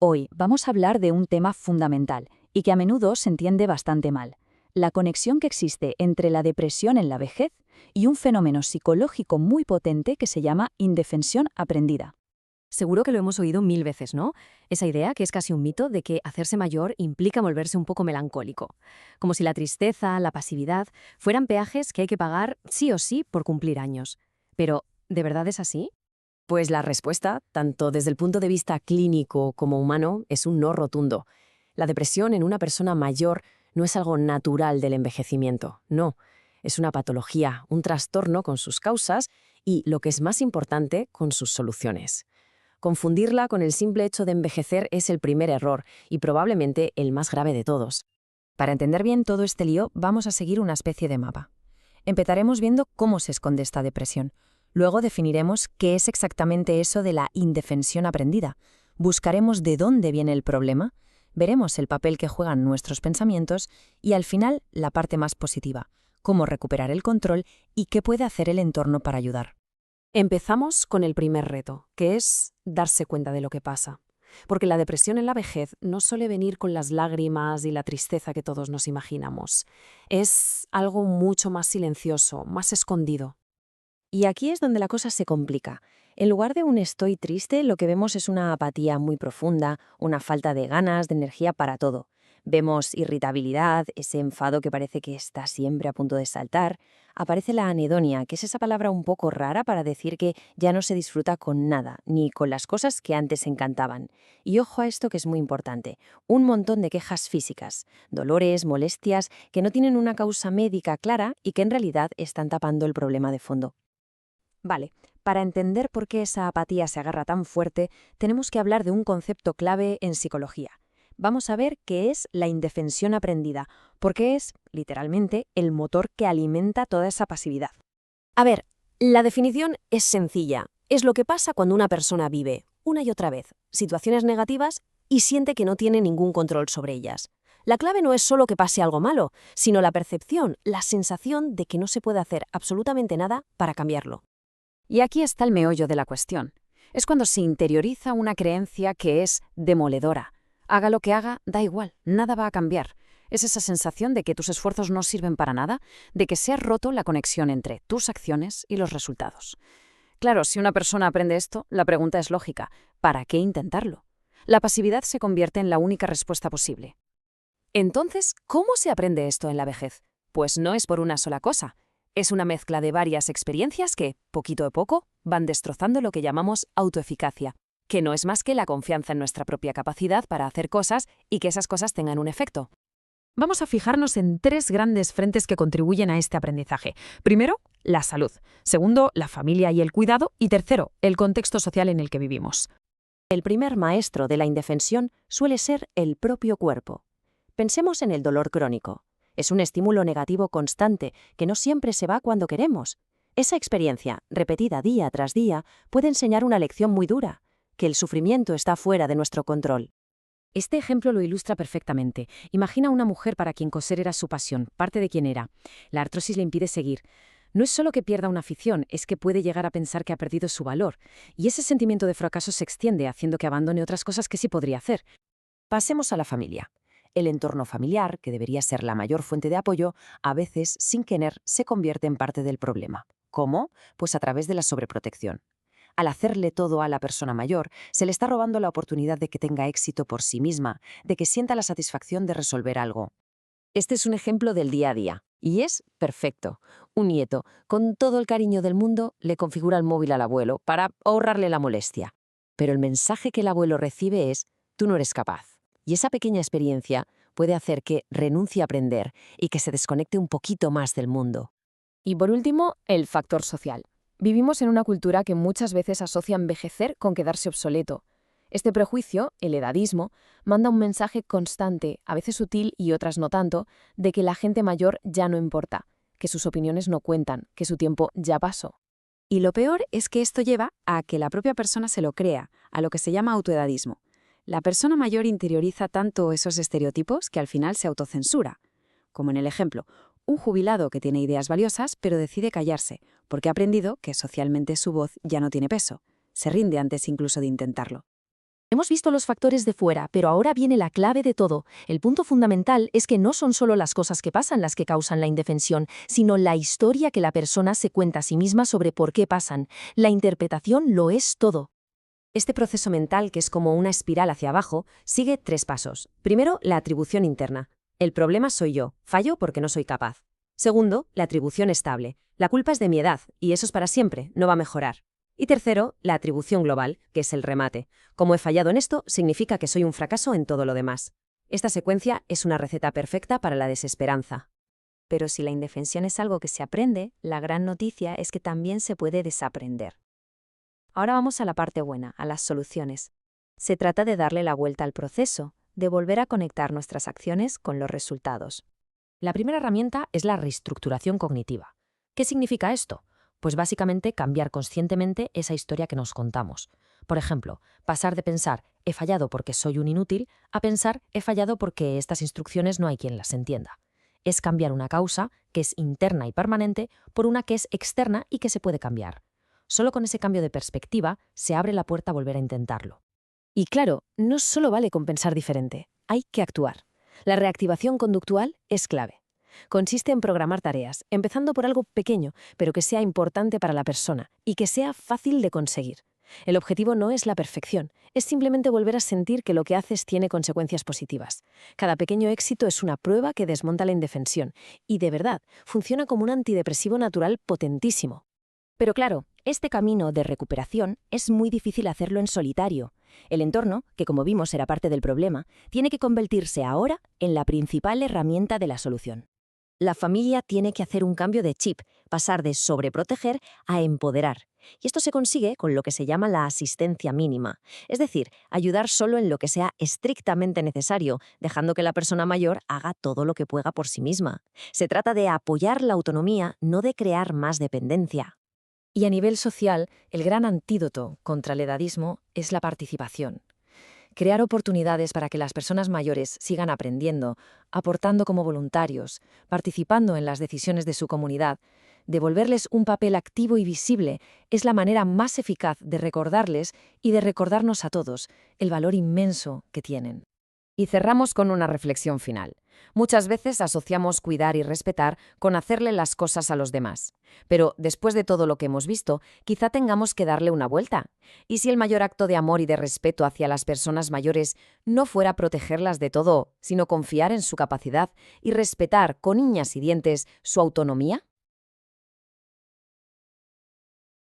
Hoy vamos a hablar de un tema fundamental y que a menudo se entiende bastante mal: la conexión que existe entre la depresión en la vejez y un fenómeno psicológico muy potente que se llama indefensión aprendida. Seguro que lo hemos oído mil veces, ¿no? Esa idea, que es casi un mito, de que hacerse mayor implica volverse un poco melancólico. Como si la tristeza, la pasividad, fueran peajes que hay que pagar sí o sí por cumplir años. Pero, ¿de verdad es así? Pues la respuesta, tanto desde el punto de vista clínico como humano, es un no rotundo. La depresión en una persona mayor no es algo natural del envejecimiento, no. Es una patología, un trastorno con sus causas y, lo que es más importante, con sus soluciones. Confundirla con el simple hecho de envejecer es el primer error y probablemente el más grave de todos. Para entender bien todo este lío, vamos a seguir una especie de mapa. Empezaremos viendo cómo se esconde esta depresión. Luego definiremos qué es exactamente eso de la indefensión aprendida. Buscaremos de dónde viene el problema, veremos el papel que juegan nuestros pensamientos y, al final, la parte más positiva: cómo recuperar el control y qué puede hacer el entorno para ayudar. Empezamos con el primer reto, que es darse cuenta de lo que pasa. Porque la depresión en la vejez no suele venir con las lágrimas y la tristeza que todos nos imaginamos. Es algo mucho más silencioso, más escondido. Y aquí es donde la cosa se complica. En lugar de un estoy triste, lo que vemos es una apatía muy profunda, una falta de ganas, de energía para todo. Vemos irritabilidad, ese enfado que parece que está siempre a punto de saltar. Aparece la anedonia, que es esa palabra un poco rara para decir que ya no se disfruta con nada, ni con las cosas que antes encantaban. Y ojo a esto, que es muy importante: un montón de quejas físicas, dolores, molestias, que no tienen una causa médica clara y que en realidad están tapando el problema de fondo. Vale, para entender por qué esa apatía se agarra tan fuerte, tenemos que hablar de un concepto clave en psicología. Vamos a ver qué es la indefensión aprendida, porque es, literalmente, el motor que alimenta toda esa pasividad. A ver, la definición es sencilla. Es lo que pasa cuando una persona vive, una y otra vez, situaciones negativas y siente que no tiene ningún control sobre ellas. La clave no es solo que pase algo malo, sino la percepción, la sensación de que no se puede hacer absolutamente nada para cambiarlo. Y aquí está el meollo de la cuestión. Es cuando se interioriza una creencia que es demoledora. Haga lo que haga, da igual, nada va a cambiar. Es esa sensación de que tus esfuerzos no sirven para nada, de que se ha roto la conexión entre tus acciones y los resultados. Claro, si una persona aprende esto, la pregunta es lógica: ¿para qué intentarlo? La pasividad se convierte en la única respuesta posible. Entonces, ¿cómo se aprende esto en la vejez? Pues no es por una sola cosa. Es una mezcla de varias experiencias que, poquito a poco, van destrozando lo que llamamos autoeficacia, que no es más que la confianza en nuestra propia capacidad para hacer cosas y que esas cosas tengan un efecto. Vamos a fijarnos en tres grandes frentes que contribuyen a este aprendizaje. Primero, la salud. Segundo, la familia y el cuidado. Y tercero, el contexto social en el que vivimos. El primer maestro de la indefensión suele ser el propio cuerpo. Pensemos en el dolor crónico. Es un estímulo negativo constante que no siempre se va cuando queremos. Esa experiencia, repetida día tras día, puede enseñar una lección muy dura: que el sufrimiento está fuera de nuestro control. Este ejemplo lo ilustra perfectamente. Imagina una mujer para quien coser era su pasión, parte de quien era. La artrosis le impide seguir. No es solo que pierda una afición, es que puede llegar a pensar que ha perdido su valor. Y ese sentimiento de fracaso se extiende, haciendo que abandone otras cosas que sí podría hacer. Pasemos a la familia. El entorno familiar, que debería ser la mayor fuente de apoyo, a veces, sin querer, se convierte en parte del problema. ¿Cómo? Pues a través de la sobreprotección. Al hacerle todo a la persona mayor, se le está robando la oportunidad de que tenga éxito por sí misma, de que sienta la satisfacción de resolver algo. Este es un ejemplo del día a día, y es perfecto. Un nieto, con todo el cariño del mundo, le configura el móvil al abuelo para ahorrarle la molestia. Pero el mensaje que el abuelo recibe es: tú no eres capaz. Y esa pequeña experiencia puede hacer que renuncie a aprender y que se desconecte un poquito más del mundo. Y por último, el factor social. Vivimos en una cultura que muchas veces asocia envejecer con quedarse obsoleto. Este prejuicio, el edadismo, manda un mensaje constante, a veces sutil y otras no tanto, de que la gente mayor ya no importa, que sus opiniones no cuentan, que su tiempo ya pasó. Y lo peor es que esto lleva a que la propia persona se lo crea, a lo que se llama autoedadismo. La persona mayor interioriza tanto esos estereotipos que al final se autocensura. Como en el ejemplo: un jubilado que tiene ideas valiosas pero decide callarse, porque ha aprendido que socialmente su voz ya no tiene peso. Se rinde antes incluso de intentarlo. Hemos visto los factores de fuera, pero ahora viene la clave de todo. El punto fundamental es que no son solo las cosas que pasan las que causan la indefensión, sino la historia que la persona se cuenta a sí misma sobre por qué pasan. La interpretación lo es todo. Este proceso mental, que es como una espiral hacia abajo, sigue 3 pasos. Primero, la atribución interna. El problema soy yo, fallo porque no soy capaz. Segundo, la atribución estable. La culpa es de mi edad, y eso es para siempre, no va a mejorar. Y tercero, la atribución global, que es el remate. Como he fallado en esto, significa que soy un fracaso en todo lo demás. Esta secuencia es una receta perfecta para la desesperanza. Pero si la indefensión es algo que se aprende, la gran noticia es que también se puede desaprender. Ahora vamos a la parte buena, a las soluciones. Se trata de darle la vuelta al proceso, de volver a conectar nuestras acciones con los resultados. La primera herramienta es la reestructuración cognitiva. ¿Qué significa esto? Pues básicamente cambiar conscientemente esa historia que nos contamos. Por ejemplo, pasar de pensar «he fallado porque soy un inútil» a pensar «he fallado porque estas instrucciones no hay quien las entienda». Es cambiar una causa, que es interna y permanente, por una que es externa y que se puede cambiar. Solo con ese cambio de perspectiva se abre la puerta a volver a intentarlo. Y claro, no solo vale con pensar diferente, hay que actuar. La reactivación conductual es clave. Consiste en programar tareas, empezando por algo pequeño, pero que sea importante para la persona y que sea fácil de conseguir. El objetivo no es la perfección, es simplemente volver a sentir que lo que haces tiene consecuencias positivas. Cada pequeño éxito es una prueba que desmonta la indefensión y, de verdad, funciona como un antidepresivo natural potentísimo. Pero claro, este camino de recuperación es muy difícil hacerlo en solitario. El entorno, que como vimos era parte del problema, tiene que convertirse ahora en la principal herramienta de la solución. La familia tiene que hacer un cambio de chip, pasar de sobreproteger a empoderar. Y esto se consigue con lo que se llama la asistencia mínima, es decir, ayudar solo en lo que sea estrictamente necesario, dejando que la persona mayor haga todo lo que pueda por sí misma. Se trata de apoyar la autonomía, no de crear más dependencia. Y a nivel social, el gran antídoto contra el edadismo es la participación. Crear oportunidades para que las personas mayores sigan aprendiendo, aportando como voluntarios, participando en las decisiones de su comunidad, devolverles un papel activo y visible es la manera más eficaz de recordarles y de recordarnos a todos el valor inmenso que tienen. Y cerramos con una reflexión final. Muchas veces asociamos cuidar y respetar con hacerle las cosas a los demás. Pero después de todo lo que hemos visto, quizá tengamos que darle una vuelta. ¿Y si el mayor acto de amor y de respeto hacia las personas mayores no fuera protegerlas de todo, sino confiar en su capacidad y respetar con uñas y dientes su autonomía?